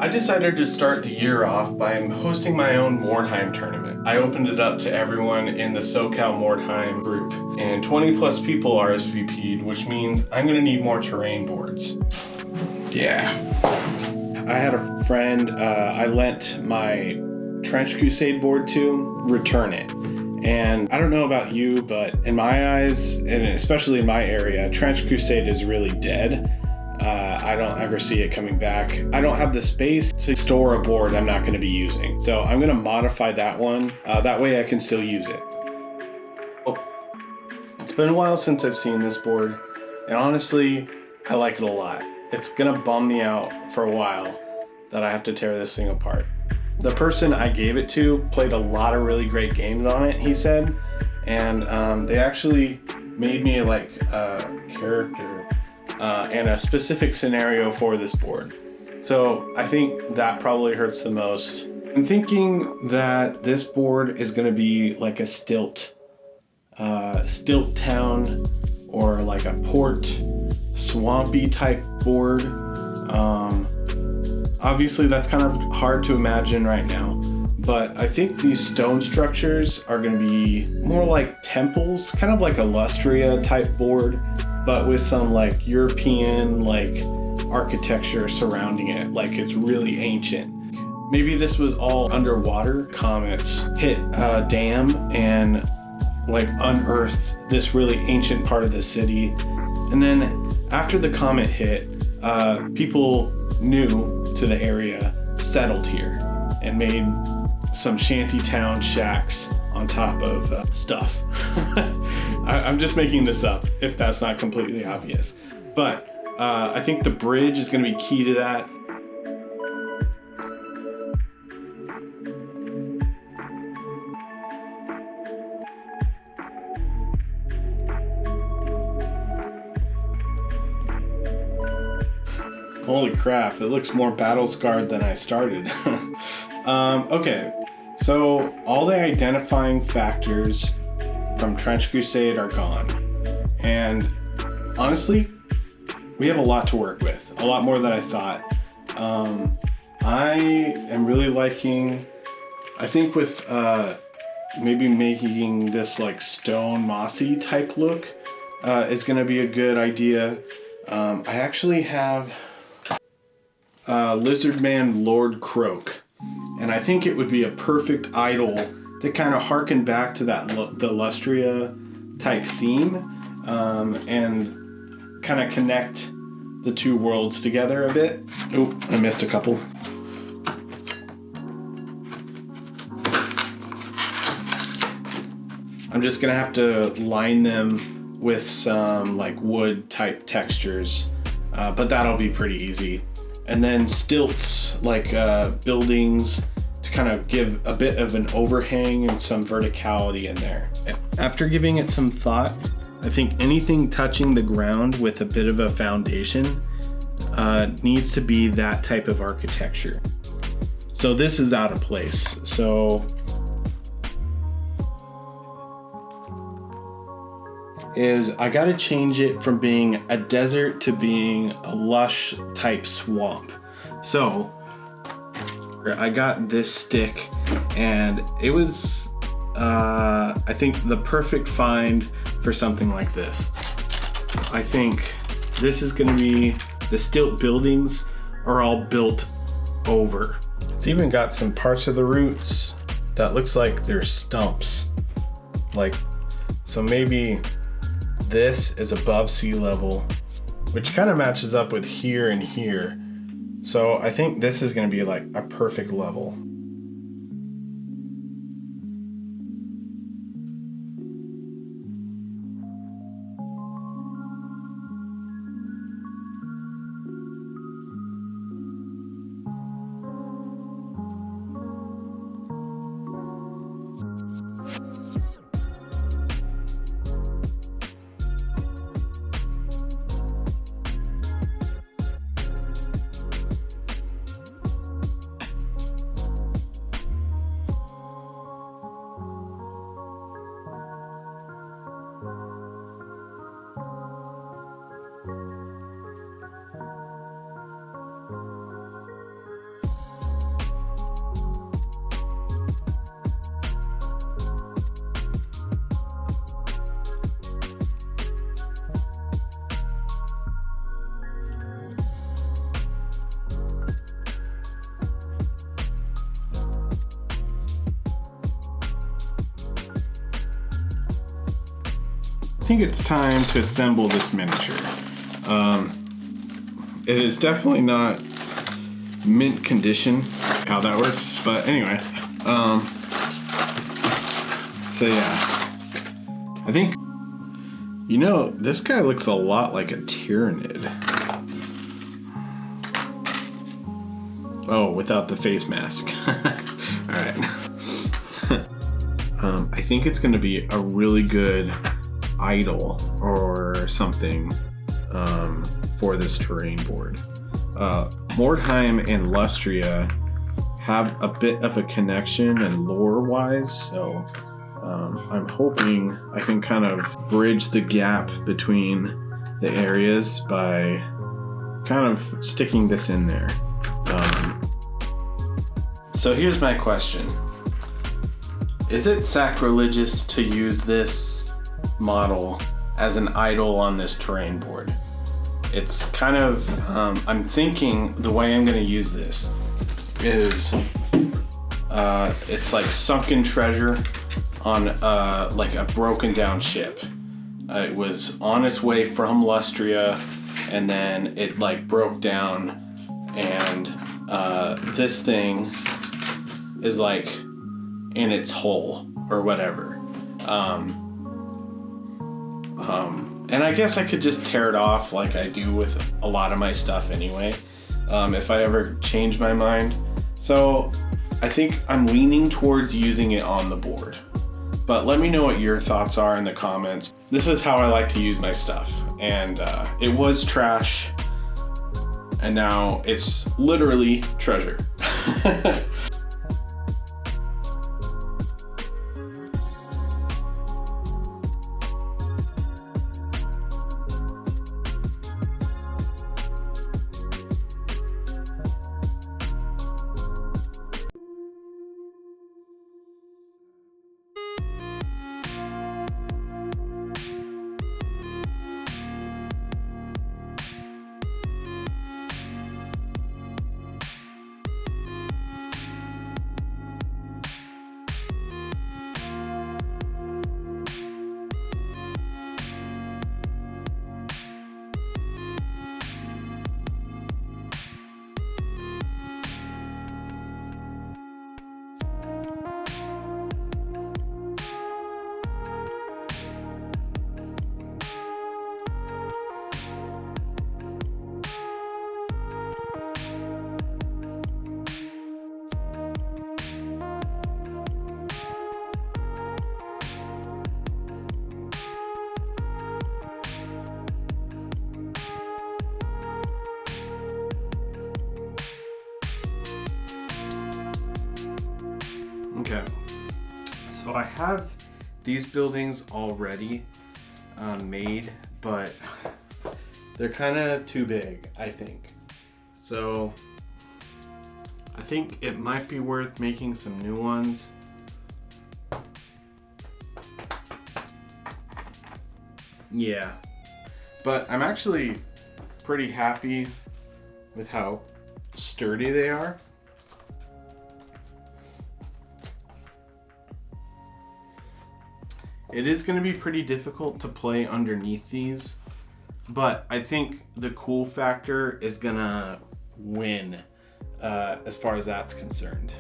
I decided to start the year off by hosting my own Mordheim tournament. I opened it up to everyone in the SoCal Mordheim group, and 20 plus people RSVP'd, which means I'm gonna need more terrain boards. Yeah. I had a friend I lent my Trench Crusade board to return it. And I don't know about you, but in my eyes, and especially in my area, Trench Crusade is really dead. I don't ever see it coming back. I don't have the space to store a board I'm not going to be using. So I'm going to modify that one. That way I can still use it. Oh, it's been a while since I've seen this board. And honestly, I like it a lot. It's going to bum me out for a while that I have to tear this thing apart. The person I gave it to played a lot of really great games on it, he said. And they actually made me like a character and a specific scenario for this board. So I think that probably hurts the most. I'm thinking that this board is going to be like a stilt town, or like a port swampy type board. Obviously that's kind of hard to imagine right now, but I think these stone structures are going to be more like temples, kind of like a Lustria type board, but with some like European like architecture surrounding it, like it's really ancient. Maybe this was all underwater. Comets hit a dam and like unearthed this really ancient part of the city. And then after the comet hit, people new to the area settled here and made some shantytown shacks on top of stuff. I'm just making this up if that's not completely obvious. But I think the bridge is going to be key to that. Holy crap, it looks more battle scarred than I started. Okay, so all the identifying factors from Trench Crusade are gone. And honestly, we have a lot to work with, a lot more than I thought. I am really liking, I think with maybe making this like stone mossy type look is gonna be a good idea. I actually have Lizardman Lord Croak, and I think it would be a perfect idol to kind of harken back to that the Lustria type theme, and kind of connect the two worlds together a bit. Oh, I missed a couple. I'm just gonna have to line them with some like wood type textures, but that'll be pretty easy. And then stilts, like buildings, to kind of give a bit of an overhang and some verticality in there. After giving it some thought, I think anything touching the ground with a bit of a foundation needs to be that type of architecture. So this is out of place. So I gotta change it from being a desert to being a lush type swamp. So I got this stick, and it was I think the perfect find for something like this. I think this is gonna be, the stilt buildings are all built over. It's even got some parts of the roots that looks like they're stumps. Like, so maybe this is above sea level, which kind of matches up with here and here. So I think this is going to be like a perfect level. think it's time to assemble this miniature. It is definitely not mint condition, how that works, but anyway. So yeah, I think, you know, this guy looks a lot like a Tyranid. Oh, without the face mask. All right. I think it's going to be a really good idol or something for this terrain board. Mordheim and Lustria have a bit of a connection and lore-wise, so I'm hoping I can kind of bridge the gap between the areas by kind of sticking this in there. So here's my question. Is it sacrilegious to use this model as an idol on this terrain board? It's kind of, I'm thinking the way I'm gonna use this is, it's like sunken treasure on like a broken down ship. It was on its way from Lustria, and then it like broke down, and this thing is like in its hull or whatever. And I guess I could just tear it off like I do with a lot of my stuff anyway, if I ever change my mind. So I think I'm leaning towards using it on the board. But let me know what your thoughts are in the comments. This is how I like to use my stuff. And it was trash, and now it's literally treasure. Okay, so I have these buildings already made, but they're kind of too big, I think. So I think it might be worth making some new ones. Yeah, but I'm actually pretty happy with how sturdy they are. It is going to be pretty difficult to play underneath these, but I think the cool factor is going to win as far as that's concerned.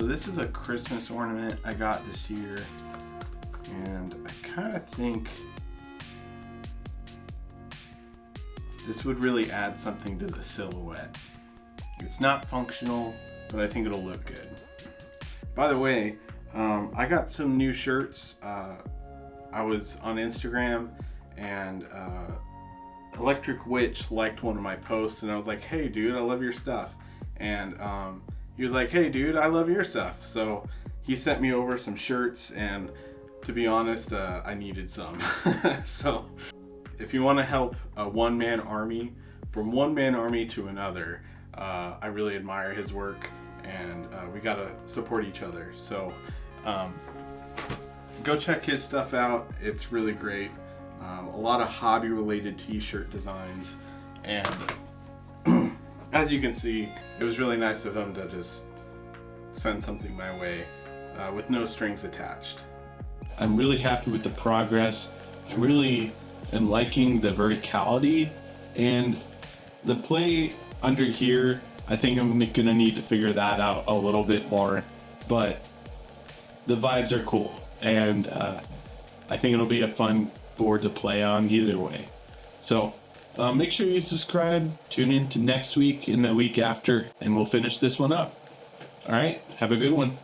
So this is a Christmas ornament I got this year, and I kind of think this would really add something to the silhouette. It's not functional, but I think it'll look good. By the way, I got some new shirts. I was on Instagram, and Electric Witch liked one of my posts, and I was like, hey dude, I love your stuff. And he was like, hey dude, I love your stuff. So he sent me over some shirts, and to be honest, I needed some. So if you want to help a one-man army, from one-man army to another, I really admire his work, and we gotta support each other. So go check his stuff out. It's really great. A lot of hobby related t-shirt designs, and as you can see, it was really nice of him to just send something my way with no strings attached. I'm really happy with the progress. I really am liking the verticality, and the play under here, I think I'm gonna need to figure that out a little bit more, but the vibes are cool, and I think it'll be a fun board to play on either way. So make sure you subscribe, tune in to next week and the week after, and we'll finish this one up. All right, have a good one.